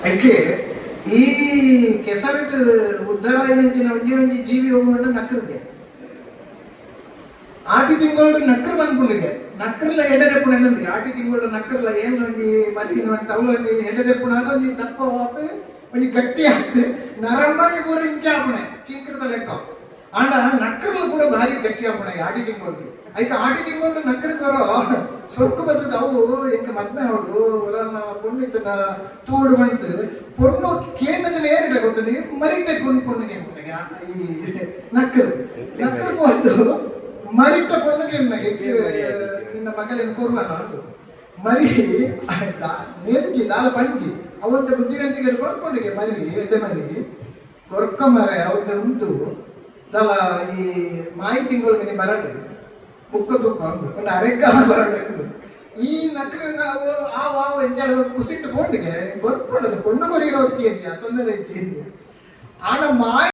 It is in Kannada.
ಅದಕ್ಕೆ ಈ ಕೆಸರಟ್ ಉದ್ಧಾರ ಏನಂಚಿನ ಒಂಜಿ ಒಂಜಿ ಜೀವಿ ಹೋಗುವಂಡ ನಕ್ರಗೆ ಆಟಿ ತಿಂಗಳು ನಕ್ರ ಬಂದ್ಕೊಂಡಿಗೆ ನಕ್ರಲ್ಲ ಎಡೆರೆಪ್ಪುಣ ಏನೊಂದಿಗೆ ಆಟಿ ತಿಂಗಳು ನಕ್ರಲ್ಲ ಏನು ಒಂಜಿ ಮರಿ ಅಂತ ಅವಳು ಒಂಜಿ ಎಡೆರೆಪ್ಪುಣ ಅದು ಒಂಜಿ ದಪ್ಪ ಆತು ಒಂಜಿ ಗಟ್ಟಿ ಆತು ನರಮ್ಮಾಗಿ ಪೂರ ಇಂಚಾಪುಣೆ ಚೀಕರದ ಲೆಕ್ಕ ಆಂಡ ನಕ್ರಗಳು ಕೂಡ ಭಾರಿ ಗಟ್ಟಿ ಆಪುಣೆ ಆಟಿ ತಿಂಗಳು ಅದಕ್ಕೆ ಆಟಿ ತಿಂಗಳು ನಕ್ರಕ್ಕೆ ಬರೋ ಸೊಕ್ಕು ಬರ್ತದೆ ಅವು ಎಂಕ ಮದ್ಮೆ ಅವಳು ಅವರನ್ನ ಪೊಣ್ಣಿದ್ದನ್ನ ತೂಡು ಬಂತು ಪೊಣ್ಣು ಕೇಂದ್ರದ ನೇರಿಡ ಗೊತ್ತು ನೀವು ಮರಿಟ ಪೊಣ್ಣಿಗೆ ಈ ನಕ್ಕರು ಹೋದ್ದು ಮರಿಟ್ಟ ಪೊಣ್ಣಿಗೆ ನಿನ್ನ ಮಗಲಿನ ಕೊರುವನ ಅಂದು ಮರಿ ನೇರ್ಜಿ ದಾಲ ಪಂಚಿ ಅವಂತ ಬುದ್ಧಿಗಂತಿಗೆ ಕೊರ್ಕೊಂಡಿಗೆ ಮರಿ ಎಡ್ಡೆ ಮರಿ ಕೊರ್ಕ ಮರೆ ಅವತ್ತ ಉಂಟು ದಲ ಈ ಮಾಯಿ ತಿಂಗಳಿಗೆ ಬರಡೆ ಮುಕ್ಕ ತುಕ್ಕ ಅಂದು ಅರೆಕ್ಕ ಬರಡೆ ಅಂದು ಈ ನಕ್ರ ನಾವು ಆ ಎಂಜಲ ಕುಸಿಟ್ಟು ಕೊಂಡಿಗೆ ಗೊತ್ತುಂಟದು ಪೊಣ್ಣು ಕೊರಿರೋ ಹೊತ್ತಿಗೆ ತೊಂದರೆ ಆನ ಮಾಯ